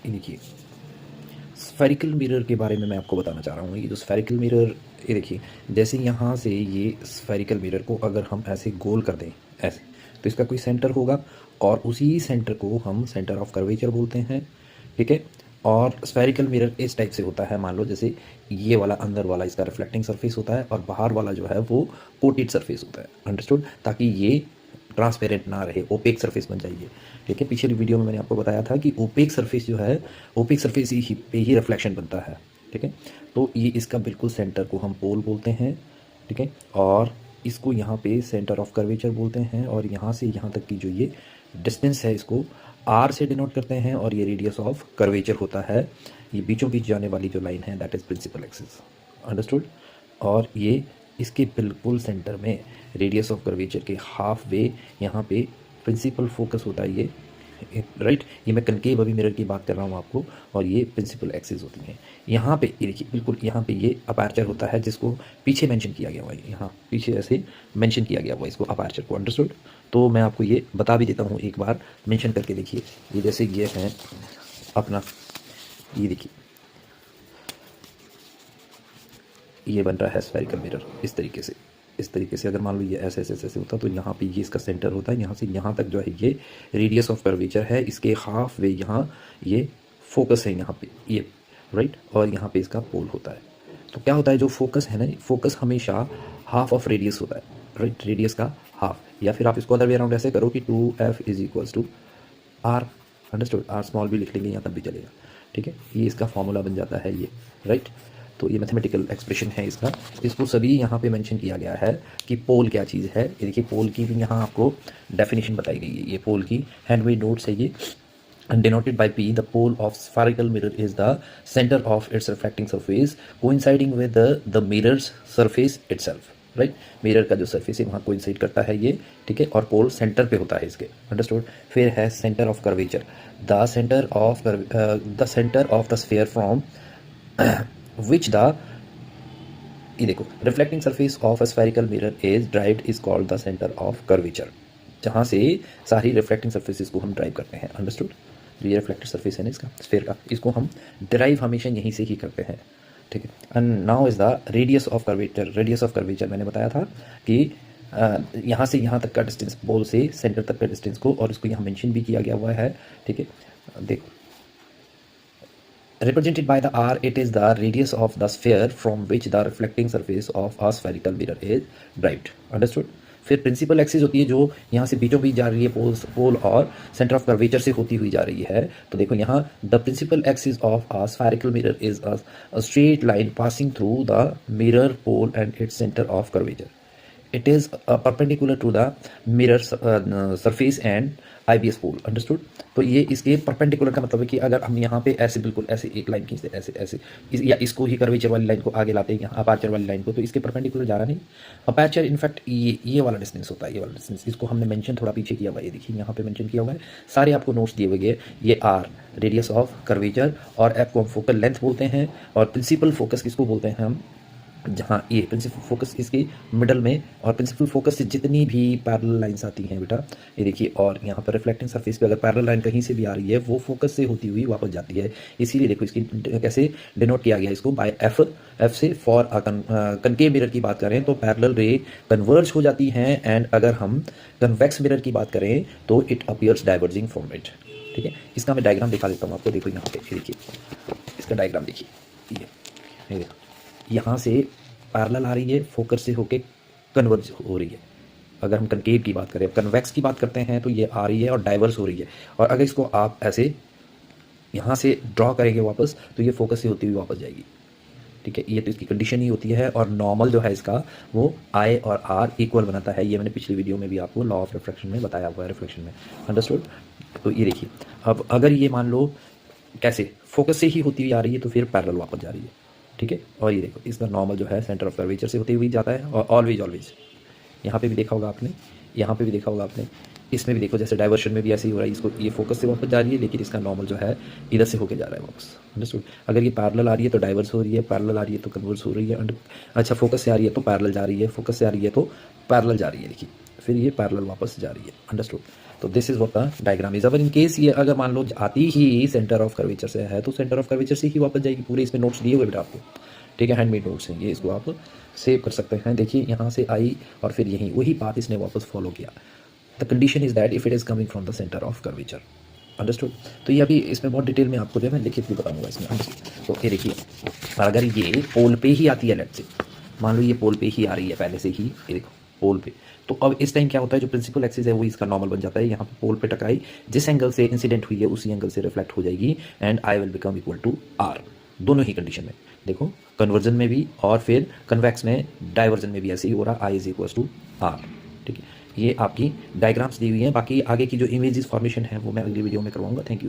ये देखिए spherical mirror के बारे में मैं आपको बताना चाह रहा हूँ। ये जो स्फेरिकल मिरर, ये देखिए जैसे यहाँ से ये स्फेरिकल मिरर को अगर हम ऐसे गोल कर दें ऐसे, तो इसका कोई सेंटर होगा और उसी सेंटर को हम सेंटर ऑफ कर्वेचर बोलते हैं, ठीक है। और स्फेरिकल मिरर इस टाइप से होता है, मान लो जैसे ये वाला अंदर वाला इसका रिफ्लेक्टिंग सरफेस होता है और बाहर वाला जो है वो कोटेड सरफेस होता है, अंडरस्टूड, ताकि ये ट्रांसपेरेंट ना रहे, ओपेक सरफेस बन जाइए, ठीक है। पिछली वीडियो में मैंने आपको बताया था कि ओपेक सरफेस जो है, ओपेक सरफेस ही पे ही रिफ्लेक्शन बनता है, ठीक है। तो ये इसका बिल्कुल सेंटर को हम पोल बोलते हैं, ठीक है। और इसको यहाँ पे सेंटर ऑफ कर्वेचर बोलते हैं और यहाँ से यहाँ तक की जो ये डिस्टेंस है इसको आर से डिनोट करते हैं और ये रेडियस ऑफ कर्वेचर होता है। ये बीचों बीच जाने वाली जो लाइन है that is principal axis, understood. और ये इसके बिल्कुल सेंटर में रेडियस ऑफ कर्वेचर के हाफ वे यहाँ पे प्रिंसिपल फोकस होता है ये, राइट। ये मैं कनकेव अभी मिरर की बात कर रहा हूँ आपको, और ये प्रिंसिपल एक्सिस होती हैं। यहाँ पे ये देखिए बिल्कुल यहाँ पे ये अपर्चर होता है जिसको पीछे मेंशन किया गया हुआ है, यहाँ पीछे ऐसे मेंशन किया गया हुआ है इसको अपर्चर को, अंडरस्टूड। तो मैं आपको ये बता भी देता हूँ एक बार मेंशन करके, देखिए ये जैसे ये है अपना, ये देखिए ये बन रहा है स्फेरिकल मिरर इस तरीके से, इस तरीके से। अगर मान लो ये ऐसे ऐसे ऐसे होता तो यहाँ पे ये इसका सेंटर होता है, यहाँ से यहाँ तक जो है ये रेडियस ऑफ कर्वेचर है, इसके हाफ वे यहाँ ये फोकस है यहाँ पे ये, राइट। और यहाँ पे इसका पोल होता है। तो क्या होता है जो फोकस है ना, फोकस हमेशा हाफ ऑफ रेडियस होता है, राइट, रेडियस का हाफ। या फिर आप इसको अदर वे अराउंड ऐसे करो कि 2f is equals to R, understood. R small भी लिख लेंगे यहाँ तब भी चलेगा, ठीक है। ये इसका फॉर्मूला बन जाता है ये, राइट। तो ये मैथमेटिकल एक्सप्रेशन है इसका, इसको सभी यहाँ पे मेंशन किया गया है कि पोल क्या चीज़ है। ये देखिए पोल की भी यहाँ आपको डेफिनेशन बताई गई है, ये पोल की हैंडमेड नोट्स है ये, denoted by P. The pole of spherical mirror is the center of its reflecting surface coinciding with the mirror's surface itself, right. Mirror का जो सरफेस है वहाँ कोइंसाइड करता है ये, ठीक है। और पोल सेंटर पे होता है इसके, अंडरस्टूड। फिर है centre of curvature, the centre of the sphere from which the, ये देखो reflecting surface of a spherical mirror is derived is called the centre of curvature, जहाँ से सारी रिफ्लेक्टिंग सरफेसेस को हम ड्राइव करते हैं, अंडरस्टूड। जो ये रिफ्लेक्टेड सरफेस है ना इसका स्फीयर का, इसको हम ड्राइव हमेशा यहीं से ही करते हैं, ठीक है। And now is the radius of curvature. Radius of curvature मैंने बताया था कि यहाँ से यहाँ तक का डिस्टेंस, पोल से सेंटर तक का डिस्टेंस को, और इसको यहाँ मेंशन भी किया गया हुआ है, ठीक है। देखो represented by the r, it is the radius of the sphere from which the reflecting surface of a spherical mirror is derived, understood। फिर प्रिंसिपल एक्सिस होती है जो यहाँ से बीचों बीच जा रही है, पोल और सेंटर ऑफ कर्वेचर से होती हुई जा रही है। तो देखो यहाँ the principal axis of a spherical mirror is a straight line passing through the mirror pole and its centre of curvature. It is perpendicular to the mirror surface and IBS pole, understood. तो ये इसके perpendicular का मतलब है कि अगर हम यहाँ पे ऐसे बिल्कुल ऐसे एक लाइन खींचते ऐसे ऐसे या इसको ही कर्वेचर वाली लाइन को आगे लाते हैं यहाँ अपर्चर वाली लाइन को, तो इसके परपेंडिकुलर जा रहा नहीं। अपर्चर इनफैक्ट ये वाला डिस्टेंस होता है, ये वाला डिस्टेंस, इसको हमने मेंशन थोड़ा पीछे किया हुआ है, ये देखिए यहाँ पे मेंशन किया हुआ है, सारे आपको नोट्स दिए हुए। ये आर रेडियस ऑफ कर्वेचर, और एफ को हम फोकल लेंथ बोलते हैं, और प्रिंसिपल फोकस किसको बोलते हैं हम, जहाँ ये प्रिंसिपल फोकस इसकी मिडल में, और प्रिंसिपल फोकस से जितनी भी पैरेलल लाइंस आती हैं बेटा ये देखिए, और यहाँ पर रिफ्लेक्टिंग सरफेस पे अगर पैरेलल लाइन कहीं से भी आ रही है वो फोकस से होती हुई वापस जाती है। इसीलिए देखो इसकी कैसे डिनोट किया गया इसको बाय एफ से। फॉर कनकेव मिरर की बात करें तो पैरेलल रे कन्वर्ज हो जाती हैं, एंड अगर हम कन्वेक्स मिरर की बात करें तो it appears diverging from it, ठीक है। इसका मैं डायग्राम दिखा देता हूँ आपको, देखो यहाँ पे देखिए इसका डायग्राम देखिए, ये देखो यहाँ से पैरेलल आ रही है, फोकस से होके कन्वर्ज हो रही है। अगर हम कनकेव की बात करें, कन्वेक्स की बात करते हैं तो ये आ रही है और डाइवर्स हो रही है। और अगर इसको आप ऐसे यहाँ से ड्रॉ करेंगे वापस तो ये फोकस से होती हुई वापस जाएगी, ठीक है। ये तो इसकी कंडीशन ही होती है, और नॉर्मल जो है इसका वो I और R इक्वल बनाता है। ये मैंने पिछली वीडियो में भी आपको लॉ ऑफ रिफ्लेक्शन में बताया हुआ है, रिफ्लेक्शन में, अंडरस्टूड। तो ये देखिए अब अगर ये मान लो कैसे फोकस से ही होती हुई आ रही है तो फिर पैरेलल वापस जा रही है, ठीक है। और ये देखो इसका नॉर्मल जो है सेंटर ऑफ कर्वेचर से होती हुई जाता है, और ऑलवेज यहाँ पे भी देखा होगा आपने, यहाँ पे भी देखा होगा आपने, इसमें भी देखो जैसे डाइवर्शन में भी ऐसे ही हो रहा है, इसको ये फोकस से वापस जा रही है लेकिन इसका नॉर्मल जो है इधर से होके जा रहा है वापस, अंडरस्टूड। अगर ये पैरेलल आ रही है तो डाइवर्स हो रही है, पैरेलल आ रही है तो कन्वर्स हो रही है, अच्छा फोकस से आ रही है तो पैरेलल जा रही है, फोकस से आ रही है तो पैरेलल जा रही है, देखिए फिर ये पैरेलल वापस जा रही है, अंडरस्टूड। तो this is what the diagram is. अगर इन केस ये अगर मान लो आती ही सेंटर ऑफ कर्वेचर से है तो सेंटर ऑफ कर्वेचर से ही वापस जाएगी। पूरे इसमें नोट्स दिए हुए बेटा आपको, ठीक है, हैंडमेड नोट्स हैं ये, इसको आप सेव कर सकते हैं। देखिए यहाँ से आई और फिर यहीं वही पाथ इसने वापस फॉलो किया। The condition is that if it is coming from the centre of curvature. Understood. तो ये अभी इसमें बहुत डिटेल में आपको जो है मैं लिखित भी बताऊंगा इसमें। तो ये देखिए, और अगर ये पोल पे ही आती है, लेट्स से मान लो ये पोल पे ही आ रही है पहले से ही, ये देखो पोल पे, तो अब इस टाइम क्या होता है, जो प्रिंसिपल एक्सिस है वो इसका नॉर्मल बन जाता है। यहाँ पे पोल पे टकराई, जिस एंगल से इंसिडेंट हुई है उसी एंगल से रिफ्लेक्ट हो जाएगी and I will become equal to R. दोनों ही कंडीशन में देखो, कन्वर्जन में भी और फिर कन्वेक्स में, डाइवर्जन में भी ऐसे ही हो रहा, I is equal to are. ठीक है, ये आपकी डायग्राम्स दी हुई हैं। बाकी आगे की जो इमेजेस फॉर्मेशन है वो मैं अगली वीडियो में करवाऊंगा। Thank you.